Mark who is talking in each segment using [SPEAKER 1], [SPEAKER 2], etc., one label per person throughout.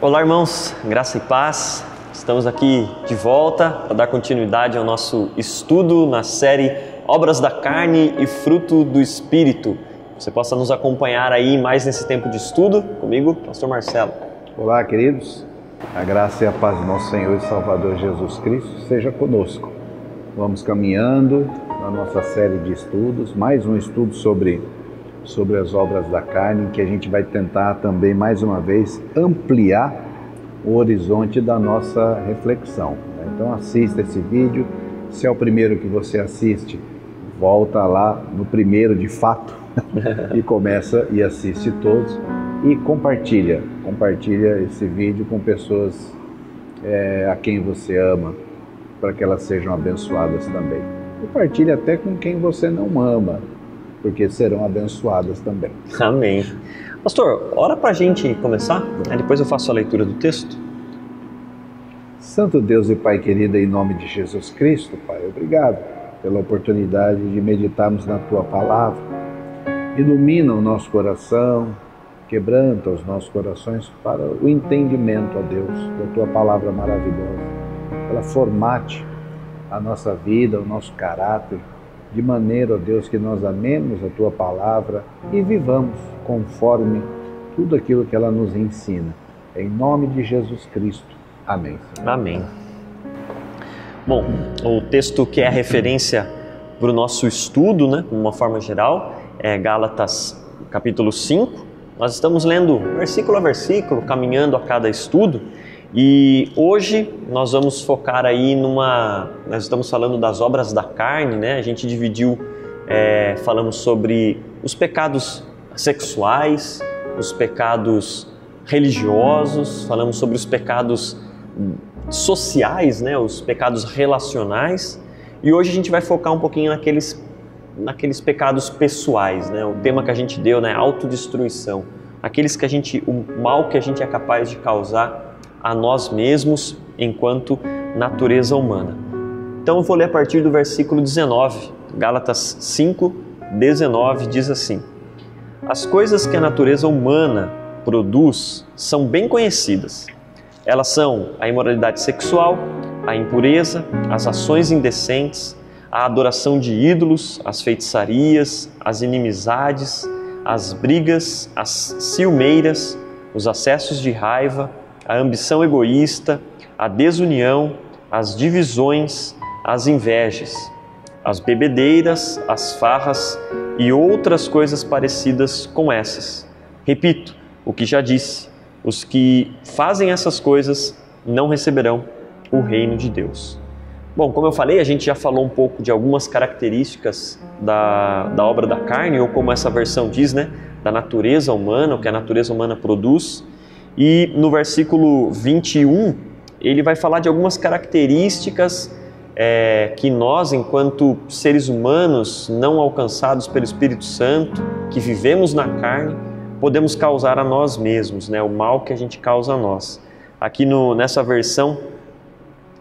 [SPEAKER 1] Olá, irmãos, graça e paz. Estamos aqui de volta para dar continuidade ao nosso estudo na série Obras da Carne e Fruto do Espírito. Você possa nos acompanhar aí mais nesse tempo de estudo comigo, Pastor Marcelo.
[SPEAKER 2] Olá, queridos. A graça e a paz do nosso Senhor e Salvador Jesus Cristo seja conosco. Vamos caminhando na nossa série de estudos, mais um estudo sobre as obras da carne, em que a gente vai tentar também, mais uma vez, ampliar o horizonte da nossa reflexão. Então assista esse vídeo. Se é o primeiro que você assiste, volta lá no primeiro de fato e começa e assiste todos. E compartilha esse vídeo com pessoas a quem você ama, para que elas sejam abençoadas também. Compartilha até com quem você não ama, porque serão abençoadas também.
[SPEAKER 1] Amém. Pastor, ora para a gente começar, aí depois eu faço a leitura do texto.
[SPEAKER 2] Santo Deus e Pai querido, em nome de Jesus Cristo, Pai, obrigado pela oportunidade de meditarmos na Tua Palavra. Ilumina o nosso coração, quebranta os nossos corações para o entendimento, ó Deus, da Tua Palavra maravilhosa. Ela formate a nossa vida, o nosso caráter, de maneira, ó Deus, que nós amemos a Tua Palavra e vivamos conforme tudo aquilo que ela nos ensina. Em nome de Jesus Cristo. Amém.
[SPEAKER 1] Amém. Bom, o texto que é a referência para o nosso estudo, né, de uma forma geral, é Gálatas capítulo 5. Nós estamos lendo versículo a versículo, caminhando a cada estudo, e hoje nós vamos focar aí nós estamos falando das obras da carne, né? A gente dividiu, falamos sobre os pecados sexuais, os pecados religiosos, falamos sobre os pecados sociais, né? Os pecados relacionais, e hoje a gente vai focar um pouquinho naqueles pecados pessoais, né? O tema que a gente deu, né? Autodestruição. O mal que a gente é capaz de causar a nós mesmos enquanto natureza humana. Então eu vou ler a partir do versículo 19, Gálatas 5, 19, diz assim: As coisas que a natureza humana produz são bem conhecidas. Elas são a imoralidade sexual, a impureza, as ações indecentes, a adoração de ídolos, as feitiçarias, as inimizades, as brigas, as ciumeiras, os acessos de raiva, a ambição egoísta, a desunião, as divisões, as invejas, as bebedeiras, as farras e outras coisas parecidas com essas. Repito o que já disse: os que fazem essas coisas não receberão o reino de Deus. Bom, como eu falei, a gente já falou um pouco de algumas características da obra da carne, ou como essa versão diz, né, da natureza humana, o que a natureza humana produz. E no versículo 21, ele vai falar de algumas características que nós, enquanto seres humanos não alcançados pelo Espírito Santo, que vivemos na carne, podemos causar a nós mesmos, né, o mal que a gente causa a nós. Aqui nessa versão,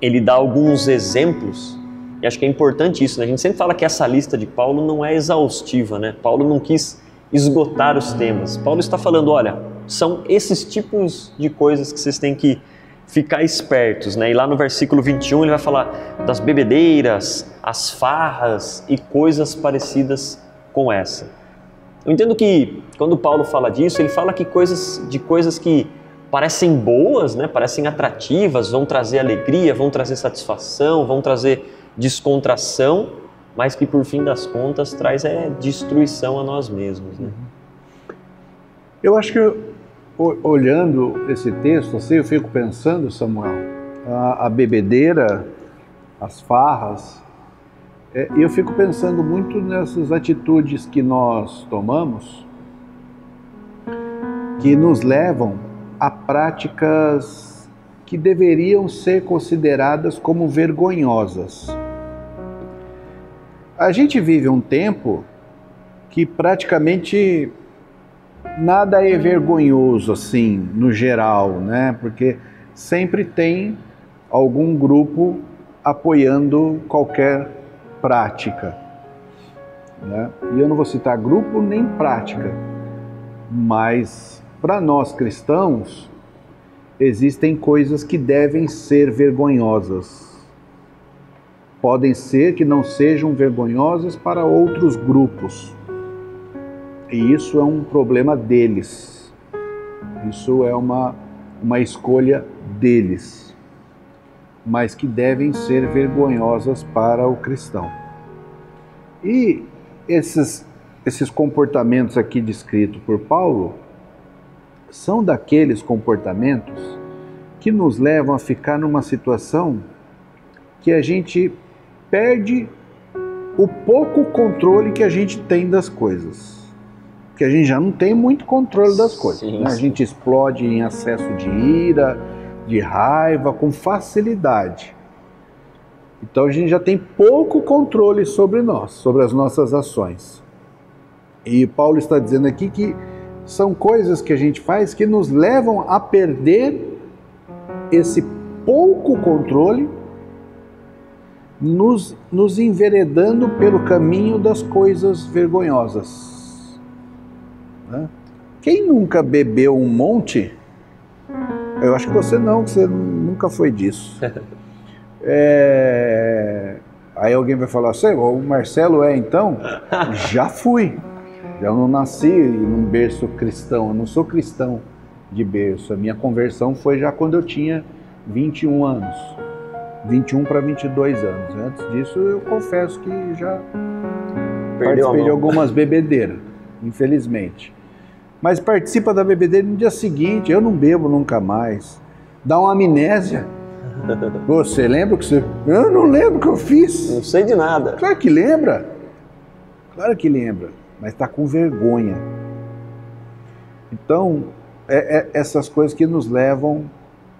[SPEAKER 1] ele dá alguns exemplos, e acho que é importante isso, né? A gente sempre fala que essa lista de Paulo não é exaustiva, né? Paulo não quis esgotar os temas. Paulo está falando, olha, são esses tipos de coisas que vocês têm que ficar espertos, né? E lá no versículo 21 ele vai falar das bebedeiras, as farras e coisas parecidas com essa. Eu entendo que quando Paulo fala disso, ele fala que coisas que parecem boas, né? Parecem atrativas, vão trazer alegria, vão trazer satisfação, vão trazer descontração, mas que por fim das contas traz destruição a nós mesmos, né?
[SPEAKER 2] Eu acho que olhando esse texto assim, eu fico pensando, Samuel, a bebedeira, as farras, e eu fico pensando muito nessas atitudes que nós tomamos, que nos levam a práticas que deveriam ser consideradas como vergonhosas. A gente vive um tempo que praticamente nada é vergonhoso assim, no geral, né? Porque sempre tem algum grupo apoiando qualquer prática, né? E eu não vou citar grupo nem prática, mas para nós cristãos existem coisas que devem ser vergonhosas. Podem ser que não sejam vergonhosas para outros grupos. E isso é um problema deles. Isso é uma escolha deles. Mas que devem ser vergonhosas para o cristão. E esses comportamentos aqui descritos por Paulo são daqueles comportamentos que nos levam a ficar numa situação que a gente perde o pouco controle que a gente tem das coisas. Porque a gente já não tem muito controle das coisas.
[SPEAKER 1] Sim,
[SPEAKER 2] né? A gente explode em acesso de ira, de raiva, com facilidade. Então a gente já tem pouco controle sobre nós, sobre as nossas ações. E Paulo está dizendo aqui que são coisas que a gente faz que nos levam a perder esse pouco controle, nos enveredando pelo caminho das coisas vergonhosas. Né? Quem nunca bebeu um monte? Eu acho que você nunca foi disso. Aí alguém vai falar assim, o Marcelo então? Já fui. Eu não nasci num berço cristão, eu não sou cristão de berço. A minha conversão foi já quando eu tinha 21 anos. 21 para 22 anos. Antes disso, eu confesso que já participei de algumas bebedeiras, infelizmente. Mas participa da bebedeira no dia seguinte, eu não bebo nunca mais. Dá uma amnésia. Você lembra que você... Eu não lembro o que eu fiz.
[SPEAKER 1] Não sei de nada.
[SPEAKER 2] Claro que lembra. Claro que lembra. Mas está com vergonha. Então, essas coisas que nos levam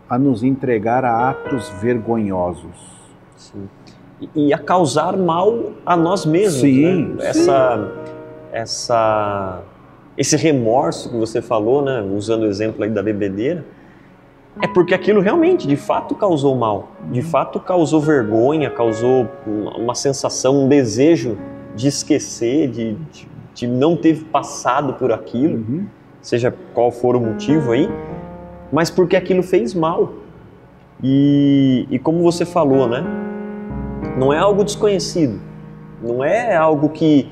[SPEAKER 2] a nos entregar a atos vergonhosos.
[SPEAKER 1] Sim. E a causar mal a nós mesmos.
[SPEAKER 2] Sim,
[SPEAKER 1] né?
[SPEAKER 2] sim.
[SPEAKER 1] Esse remorso que você falou, né? Usando o exemplo aí da bebedeira, é porque aquilo realmente, de fato, causou mal. De fato, causou vergonha, causou uma sensação, um desejo de esquecer, de não ter passado por aquilo, seja qual for o motivo aí, mas porque aquilo fez mal. E como você falou, né? Não é algo desconhecido, não é algo que,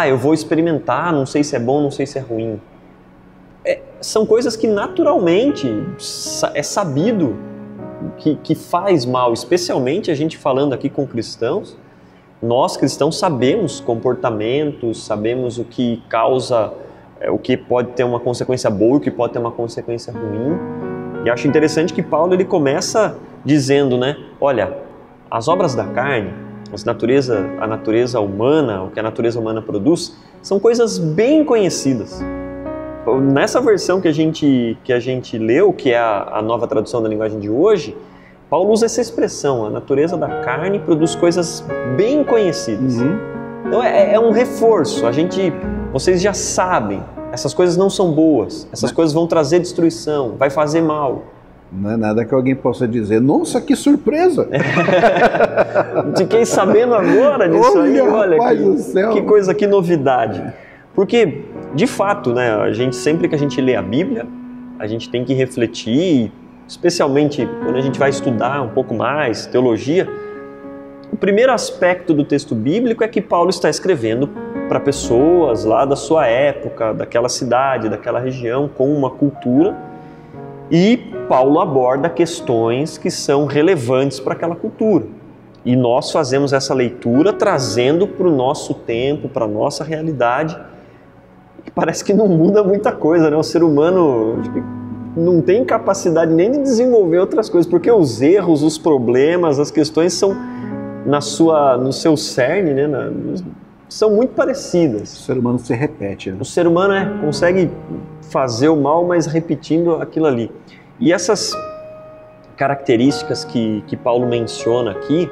[SPEAKER 1] eu vou experimentar, não sei se é bom, não sei se é ruim. São coisas que naturalmente é sabido que faz mal, especialmente a gente falando aqui com cristãos. Nós cristãos sabemos comportamentos, sabemos o que causa, o que pode ter uma consequência boa e o que pode ter uma consequência ruim. E acho interessante que Paulo ele começa dizendo, né? Olha, as obras da carne, a natureza humana, o que a natureza humana produz, são coisas bem conhecidas. Nessa versão que a gente leu, que é a nova tradução da linguagem de hoje, Paulo usa essa expressão, a natureza da carne produz coisas bem conhecidas. Então é um reforço, vocês já sabem, essas coisas não são boas, essas coisas vão trazer destruição, vai fazer mal.
[SPEAKER 2] Não é nada que alguém possa dizer, nossa, que surpresa!
[SPEAKER 1] Fiquei sabendo agora disso aí, olha, que coisa, que novidade. Porque, de fato, né, sempre que a gente lê a Bíblia, a gente tem que refletir, especialmente quando a gente vai estudar um pouco mais teologia. O primeiro aspecto do texto bíblico é que Paulo está escrevendo para pessoas lá da sua época, daquela cidade, daquela região, com uma cultura, e Paulo aborda questões que são relevantes para aquela cultura. E nós fazemos essa leitura trazendo para o nosso tempo, para a nossa realidade, e parece que não muda muita coisa, né? O ser humano não tem capacidade nem de desenvolver outras coisas, porque os erros, os problemas, as questões são no seu cerne, né? São muito parecidas.
[SPEAKER 2] O ser humano se repete, né?
[SPEAKER 1] O ser humano consegue fazer o mal, mas repetindo aquilo ali. E essas características que Paulo menciona aqui,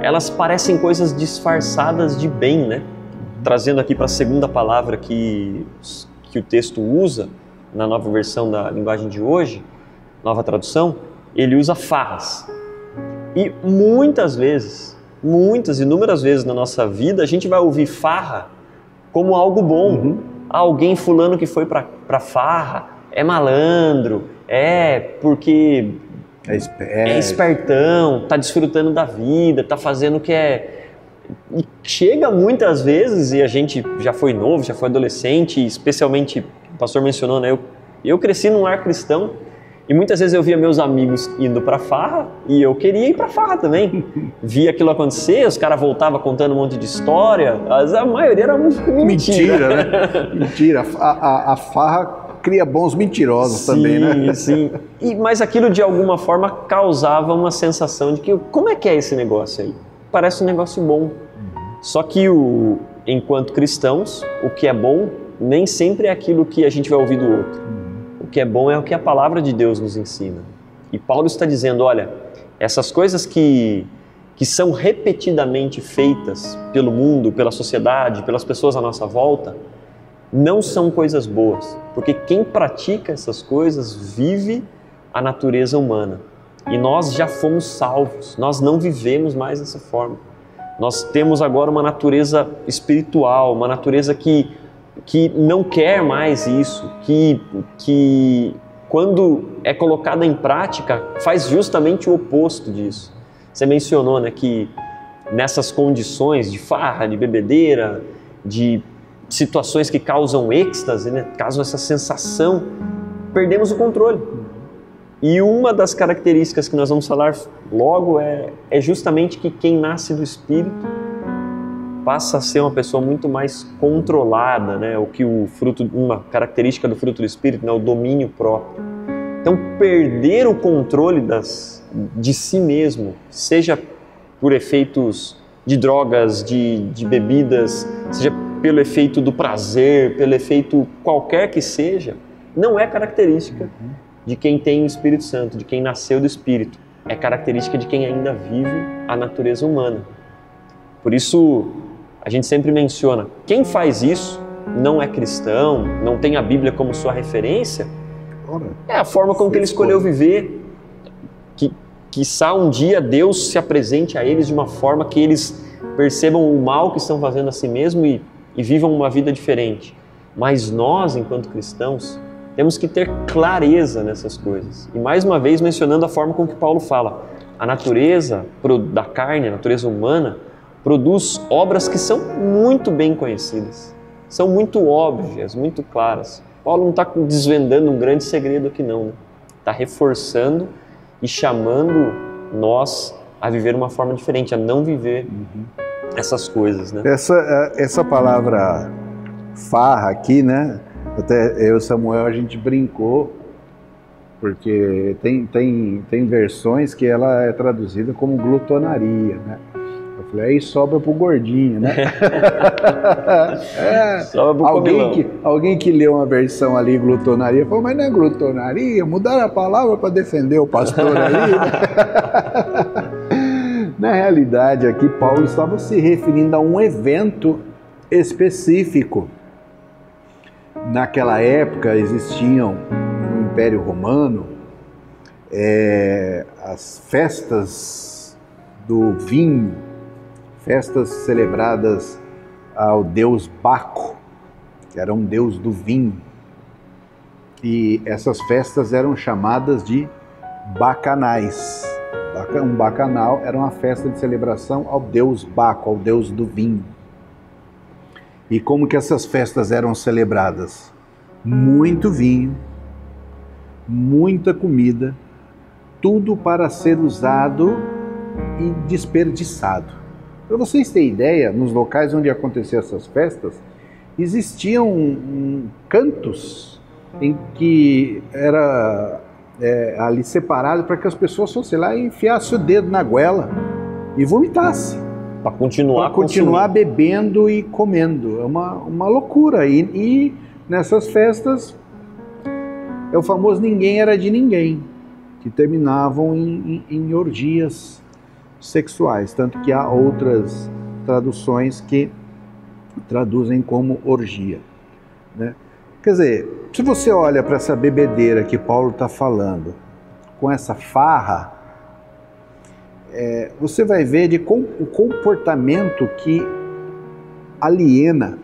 [SPEAKER 1] elas parecem coisas disfarçadas de bem, né? Trazendo aqui para a segunda palavra que o texto usa, na nova versão da linguagem de hoje, nova tradução, ele usa farras. E muitas vezes, inúmeras vezes na nossa vida, a gente vai ouvir farra como algo bom. Alguém fulano que foi para farra, é malandro, porque é espertão, tá desfrutando da vida, tá fazendo o que é... E chega muitas vezes, e a gente já foi novo, já foi adolescente, especialmente, o pastor mencionou, né? Eu cresci num lar cristão, e muitas vezes eu via meus amigos indo pra farra, e eu queria ir pra farra também. Via aquilo acontecer, os caras voltavam contando um monte de história, mas a maioria era mentira,
[SPEAKER 2] né? Mentira, a farra cria bons mentirosos também, né?
[SPEAKER 1] Sim, mas aquilo de alguma forma causava uma sensação de que, como é que é esse negócio aí? Parece um negócio bom. Só que, enquanto cristãos, o que é bom nem sempre é aquilo que a gente vai ouvir do outro. O que é bom é o que a palavra de Deus nos ensina. E Paulo está dizendo, olha, essas coisas que são repetidamente feitas pelo mundo, pela sociedade, pelas pessoas à nossa volta, não são coisas boas. Porque quem pratica essas coisas vive a natureza humana. E nós já fomos salvos, nós não vivemos mais dessa forma. Nós temos agora uma natureza espiritual, uma natureza que não quer mais isso, que quando é colocada em prática, faz justamente o oposto disso. Você mencionou, né, que nessas condições de farra, de bebedeira, de situações que causam êxtase, né, causam essa sensação, perdemos o controle. E uma das características que nós vamos falar logo é justamente que quem nasce do Espírito passa a ser uma pessoa muito mais controlada, né? Uma característica do fruto do Espírito, né? O domínio próprio. Então, perder o controle de si mesmo, seja por efeitos de drogas, de bebidas, seja pelo efeito do prazer, pelo efeito qualquer que seja, não é característica de quem tem o Espírito Santo, de quem nasceu do Espírito. É característica de quem ainda vive a natureza humana. Por isso, a gente sempre menciona, quem faz isso não é cristão, não tem a Bíblia como sua referência, é a forma como que ele escolheu viver. Quiçá um dia Deus se apresente a eles de uma forma que eles percebam o mal que estão fazendo a si mesmo e vivam uma vida diferente. Mas nós, enquanto cristãos, temos que ter clareza nessas coisas. E mais uma vez mencionando a forma com que Paulo fala, a natureza da carne, a natureza humana, produz obras que são muito bem conhecidas, são muito óbvias, muito claras. Paulo não está desvendando um grande segredo aqui não, né? Está reforçando e chamando nós a viver uma forma diferente, a não viver essas coisas, né?
[SPEAKER 2] Essa palavra farra aqui, né? Até eu e Samuel a gente brincou, porque tem versões que ela é traduzida como glutonaria, né? Eu falei, aí sobra pro gordinho, né?
[SPEAKER 1] Sobra pro
[SPEAKER 2] alguém que leu uma versão ali, glutonaria, falou, mas não é glutonaria? Mudaram a palavra para defender o pastor aí. Na realidade, aqui Paulo estava se referindo a um evento específico. Naquela época existiam no Império Romano as festas do vinho, festas celebradas ao deus Baco, que era um deus do vinho. E essas festas eram chamadas de bacanais. Um bacanal era uma festa de celebração ao deus Baco, ao deus do vinho. E como que essas festas eram celebradas? Muito vinho, muita comida, tudo para ser usado e desperdiçado. Para vocês terem ideia, nos locais onde aconteciam essas festas, existiam cantos em que era ali separado para que as pessoas fossem lá e enfiassem o dedo na goela e vomitassem.
[SPEAKER 1] Para continuar
[SPEAKER 2] bebendo e comendo. É uma loucura. E nessas festas, é o famoso ninguém era de ninguém, que terminavam em orgias sexuais. Tanto que há outras traduções que traduzem como orgia, né? Quer dizer, se você olha para essa bebedeira que Paulo está falando, com essa farra, você vai ver o comportamento que aliena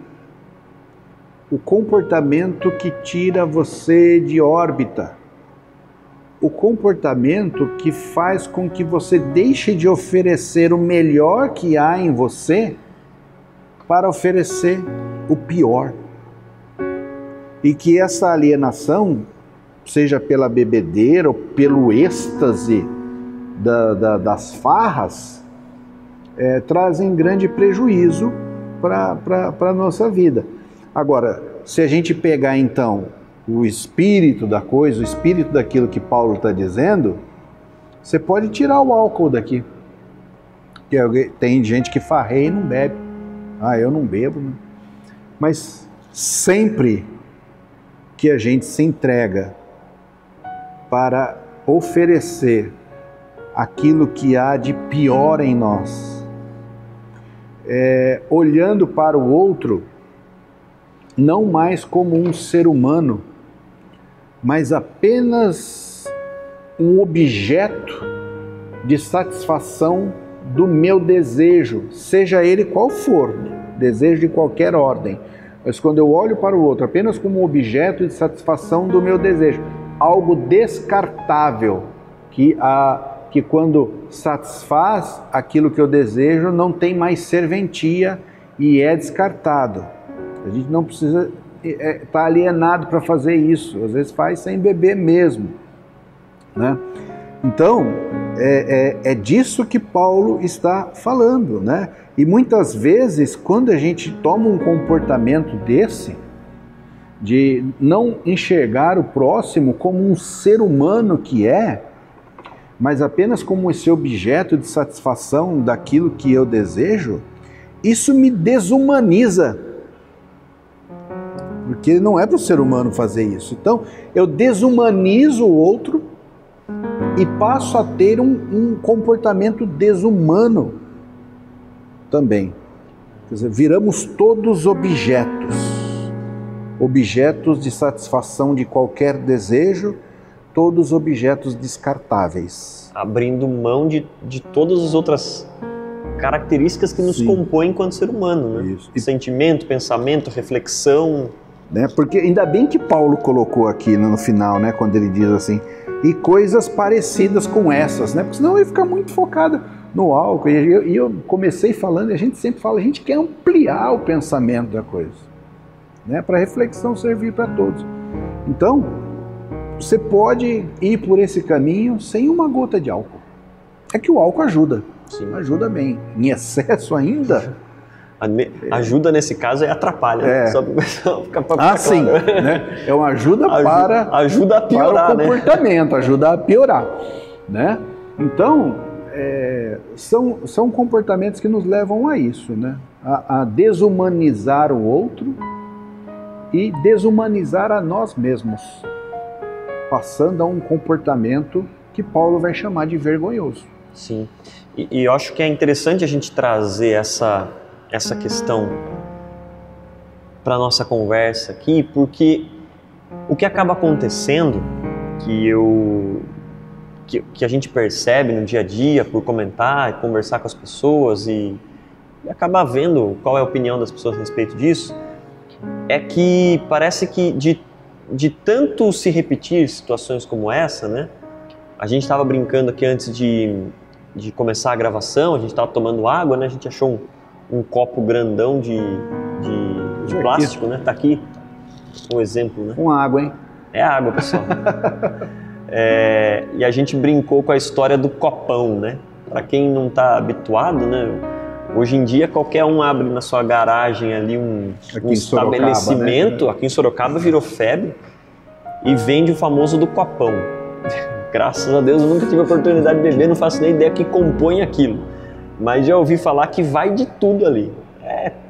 [SPEAKER 2] o comportamento que tira você de órbita, o comportamento que faz com que você deixe de oferecer o melhor que há em você para oferecer o pior. E que essa alienação, seja pela bebedeira ou pelo êxtase das farras, trazem grande prejuízo para a nossa vida. Agora, se a gente pegar então o espírito da coisa, o espírito daquilo que Paulo está dizendo, você pode tirar o álcool daqui. Porque tem gente que farreia e não bebe. Eu não bebo. Né? Mas sempre que a gente se entrega para oferecer aquilo que há de pior em nós, olhando para o outro, não mais como um ser humano, mas apenas um objeto de satisfação do meu desejo, seja ele qual for, desejo de qualquer ordem. Mas quando eu olho para o outro apenas como um objeto de satisfação do meu desejo, algo descartável, que quando satisfaz aquilo que eu desejo, não tem mais serventia e é descartado. A gente não precisa estar alienado para fazer isso, às vezes faz sem beber mesmo, né? Então, é disso que Paulo está falando, né? E muitas vezes, quando a gente toma um comportamento desse, de não enxergar o próximo como um ser humano que mas apenas como esse objeto de satisfação daquilo que eu desejo, isso me desumaniza. Porque não é para o ser humano fazer isso. Então, eu desumanizo o outro e passo a ter um comportamento desumano também. Quer dizer, viramos todos objetos de satisfação de qualquer desejo, todos objetos descartáveis.
[SPEAKER 1] Abrindo mão de todas as outras características que nos compõem enquanto ser humano, né? Isso. Sentimento, pensamento, reflexão.
[SPEAKER 2] Né? Porque ainda bem que Paulo colocou aqui no final, né, quando ele diz assim, e coisas parecidas com essas, né? Porque senão eu ia ficar muito focado no álcool. E eu comecei falando, e a gente sempre fala, a gente quer ampliar o pensamento da coisa, né? Para a reflexão servir para todos. Então, você pode ir por esse caminho sem uma gota de álcool. É que o álcool ajuda. Sim. Ajuda bem. Em excesso ainda...
[SPEAKER 1] Ajuda nesse caso atrapalha. Só para ficar claro.
[SPEAKER 2] Sim. Né? É uma ajuda
[SPEAKER 1] ajuda a piorar,
[SPEAKER 2] para o comportamento, ajuda a piorar. Né? Então, são comportamentos que nos levam a isso, né? A desumanizar o outro e desumanizar a nós mesmos, passando a um comportamento que Paulo vai chamar de vergonhoso.
[SPEAKER 1] Sim, e eu acho que é interessante a gente trazer essa questão para a nossa conversa aqui, porque o que acaba acontecendo, que a gente percebe no dia a dia, por comentar e conversar com as pessoas e acabar vendo qual é a opinião das pessoas a respeito disso, é que parece que de tanto se repetir situações como essa, né? A gente estava brincando aqui antes de começar a gravação, a gente estava tomando água, né? A gente achou um copo grandão de plástico, né? Tá aqui um exemplo, né?
[SPEAKER 2] Com água, hein?
[SPEAKER 1] É água, pessoal. E a gente brincou com a história do copão, né? Para quem não está habituado, né? Hoje em dia qualquer um abre na sua garagem ali um estabelecimento, né? Aqui em Sorocaba virou febre e vende o famoso do copão. Graças a Deus eu nunca tive a oportunidade de beber, não faço nem ideia que compõe aquilo. Mas já ouvi falar que vai de tudo ali.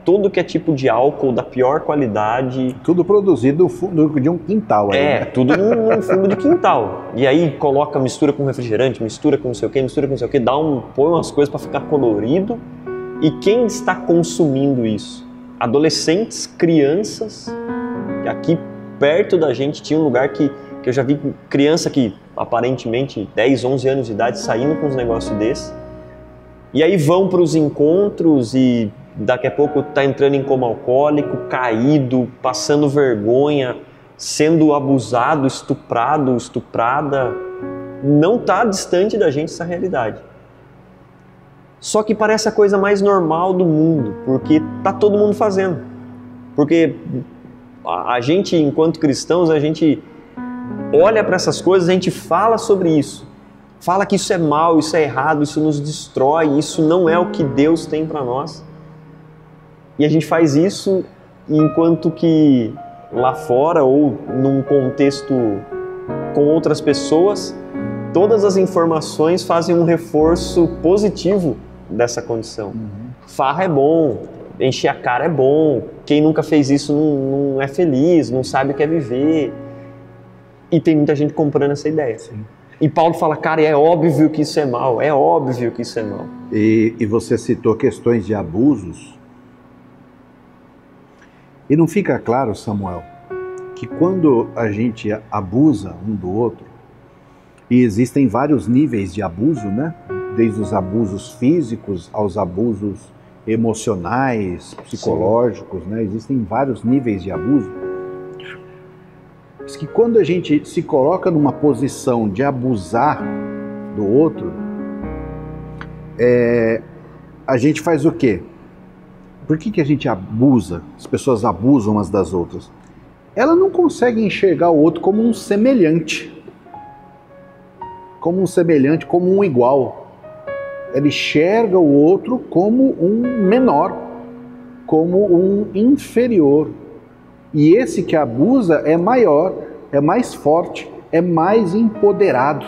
[SPEAKER 1] Tudo que é tipo de álcool, da pior qualidade.
[SPEAKER 2] Tudo produzido no fundo de um quintal. Aí, né?
[SPEAKER 1] Tudo no fundo de quintal. E aí coloca, mistura com refrigerante, mistura com não sei o que, põe umas coisas para ficar colorido. E quem está consumindo isso? Adolescentes, crianças. Aqui perto da gente tinha um lugar que eu já vi criança que aparentemente 10, 11 anos de idade saindo com uns negócios desses. E aí vão para os encontros e daqui a pouco está entrando em coma alcoólico, caído, passando vergonha, sendo abusado, estuprado, estuprada. Não está distante da gente essa realidade. Só que parece a coisa mais normal do mundo, porque está todo mundo fazendo. Porque a gente, enquanto cristãos, a gente olha para essas coisas, a gente fala sobre isso. Fala que isso é mal, isso é errado, isso nos destrói, isso não é o que Deus tem para nós. E a gente faz isso enquanto que lá fora ou num contexto com outras pessoas, todas as informações fazem um reforço positivo dessa condição. Farra é bom, encher a cara é bom, quem nunca fez isso não é feliz, não sabe o que é viver. E tem muita gente comprando essa ideia.
[SPEAKER 2] Sim.
[SPEAKER 1] E Paulo fala, cara, é óbvio que isso é mal, é óbvio que isso é mal.
[SPEAKER 2] E você citou questões de abusos. E não fica claro, Samuel, que quando a gente abusa um do outro, e existem vários níveis de abuso, né? Desde os abusos físicos aos abusos emocionais, psicológicos, né? Existem vários níveis de abuso. Diz que quando a gente se coloca numa posição de abusar do outro, a gente faz o quê? Por que a gente abusa? As pessoas abusam umas das outras. Ela não consegue enxergar o outro como um semelhante. Como um igual. Ela enxerga o outro como um menor, como um inferior. E esse que abusa é maior, é mais forte, é mais empoderado.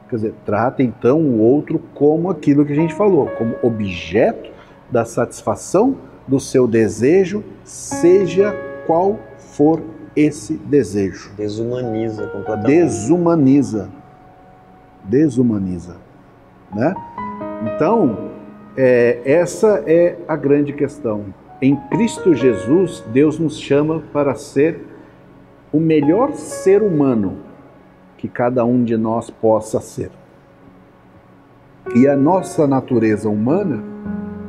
[SPEAKER 2] Quer dizer, trata então o outro como aquilo que a gente falou, como objeto da satisfação do seu desejo, seja qual for esse desejo.
[SPEAKER 1] Desumaniza completamente.
[SPEAKER 2] Desumaniza. Né? Então, essa é a grande questão. Em Cristo Jesus, Deus nos chama para ser o melhor ser humano que cada um de nós possa ser. E a nossa natureza humana,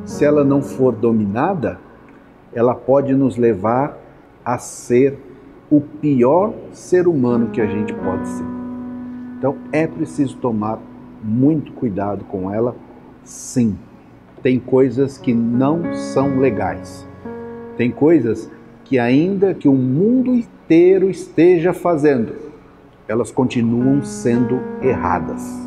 [SPEAKER 2] se ela não for dominada, ela pode nos levar a ser o pior ser humano que a gente pode ser. Então é preciso tomar muito cuidado com ela, sim. Tem coisas que não são legais. Tem coisas que ainda que o mundo inteiro esteja fazendo, elas continuam sendo erradas.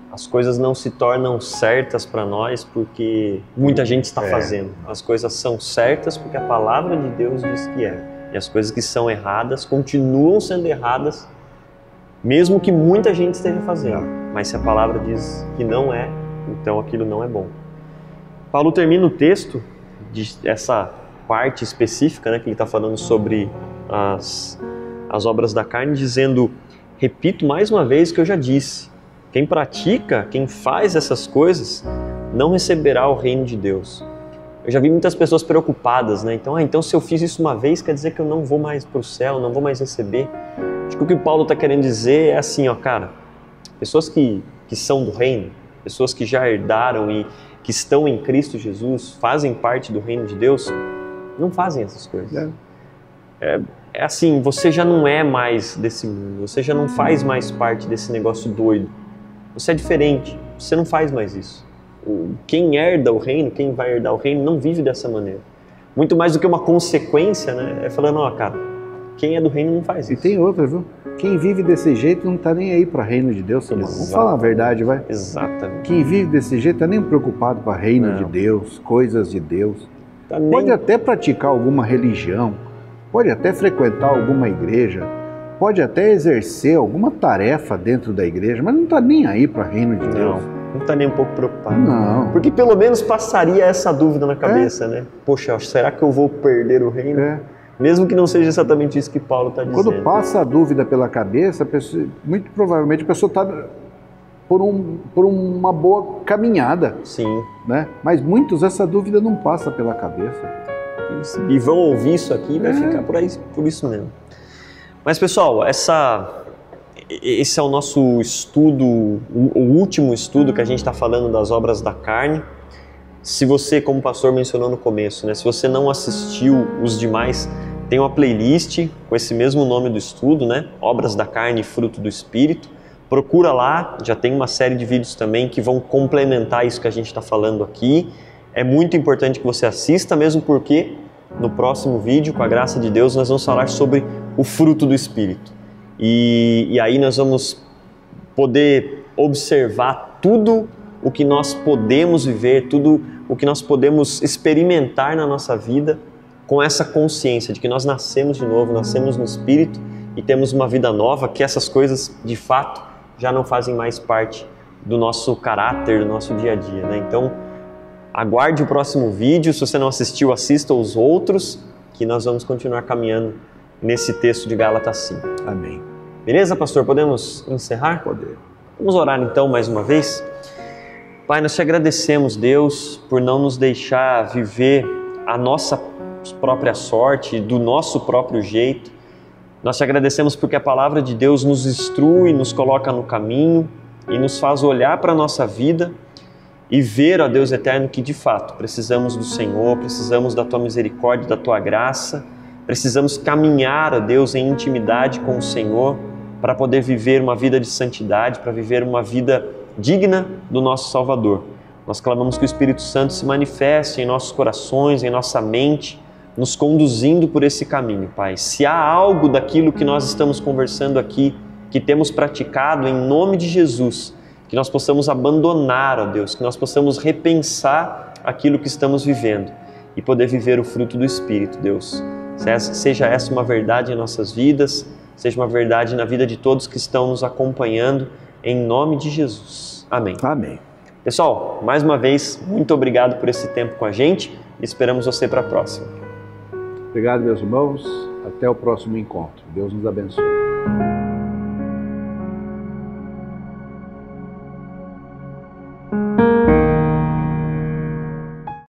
[SPEAKER 1] As coisas não se tornam certas para nós porque muita gente está fazendo. As coisas são certas porque a palavra de Deus diz que é. E as coisas que são erradas continuam sendo erradas, mesmo que muita gente esteja fazendo. Mas se a palavra diz que não é, então aquilo não é bom. Paulo termina o texto, essa parte específica, né, que ele está falando sobre as obras da carne, dizendo, repito mais uma vez o que eu já disse, quem pratica, quem faz essas coisas, não receberá o reino de Deus. Eu já vi muitas pessoas preocupadas, né? Então se eu fiz isso uma vez, quer dizer que eu não vou mais para o céu, não vou mais receber. Acho que o que Paulo está querendo dizer é assim, ó, cara, pessoas que são do reino, pessoas que já herdaram e que estão em Cristo Jesus, fazem parte do reino de Deus, não fazem essas coisas. É assim, você já não é mais desse mundo, você já não faz mais parte desse negócio doido. Você é diferente, você não faz mais isso. Quem herda o reino, quem vai herdar o reino, não vive dessa maneira. Muito mais do que uma consequência, né? É falando, ó, cara, quem é do reino não faz isso.
[SPEAKER 2] E tem outra, viu? Quem vive desse jeito não está nem aí para o reino de Deus. Vamos falar a verdade, vai?
[SPEAKER 1] Exatamente.
[SPEAKER 2] Quem vive desse jeito está nem preocupado com o reino de Deus, coisas de Deus.
[SPEAKER 1] Tá
[SPEAKER 2] Pode até praticar alguma religião, pode até frequentar alguma igreja, pode até exercer alguma tarefa dentro da igreja, mas não está nem aí para o reino de Deus.
[SPEAKER 1] Não está nem um pouco preocupado.
[SPEAKER 2] Não.
[SPEAKER 1] Porque pelo menos passaria essa dúvida na cabeça, né? Poxa, será que eu vou perder o reino? Mesmo que não seja exatamente isso que Paulo está dizendo.
[SPEAKER 2] Quando passa a dúvida pela cabeça, muito provavelmente a pessoa está por uma boa caminhada.
[SPEAKER 1] Sim.
[SPEAKER 2] Né? Mas muitos essa dúvida não passa pela cabeça.
[SPEAKER 1] E vão ouvir isso aqui e vai ficar por isso mesmo. Mas pessoal, esse é o nosso estudo, o último estudo que a gente está falando das obras da carne. Se você, como o pastor mencionou no começo, né, se você não assistiu os demais, tem uma playlist com esse mesmo nome do estudo, né, Obras da Carne e Fruto do Espírito. Procura lá, já tem uma série de vídeos também que vão complementar isso que a gente está falando aqui. É muito importante que você assista, mesmo porque no próximo vídeo, com a graça de Deus, nós vamos falar sobre o fruto do Espírito. E aí nós vamos poder observar tudo o que nós podemos viver, tudo o que nós podemos experimentar na nossa vida com essa consciência de que nós nascemos de novo, nascemos no Espírito e temos uma vida nova, que essas coisas de fato já não fazem mais parte do nosso caráter, do nosso dia a dia, né? Então, aguarde o próximo vídeo. Se você não assistiu, assista os outros, que nós vamos continuar caminhando nesse texto de Gálatas 5.
[SPEAKER 2] Amém.
[SPEAKER 1] Beleza, pastor? Podemos encerrar?
[SPEAKER 2] Poder.
[SPEAKER 1] Vamos orar então mais uma vez? Pai, nós te agradecemos, Deus, por não nos deixar viver a nossa própria sorte, do nosso próprio jeito. Nós te agradecemos porque a palavra de Deus nos instrui, nos coloca no caminho e nos faz olhar para a nossa vida e ver, ó Deus eterno, que de fato precisamos do Senhor, precisamos da Tua misericórdia, da Tua graça, precisamos caminhar, ó Deus, em intimidade com o Senhor para poder viver uma vida de santidade, para viver uma vida digna do nosso Salvador. Nós clamamos que o Espírito Santo se manifeste em nossos corações, em nossa mente, nos conduzindo por esse caminho, Pai. Se há algo daquilo que nós estamos conversando aqui, que temos praticado, em nome de Jesus, que nós possamos abandonar, ó Deus, que nós possamos repensar aquilo que estamos vivendo e poder viver o fruto do Espírito, Deus. Seja essa uma verdade em nossas vidas, seja uma verdade na vida de todos que estão nos acompanhando, em nome de Jesus. Amém.
[SPEAKER 2] Amém.
[SPEAKER 1] Pessoal, mais uma vez, muito obrigado por esse tempo com a gente e esperamos você para a próxima.
[SPEAKER 2] Obrigado, meus irmãos. Até o próximo encontro. Deus nos abençoe.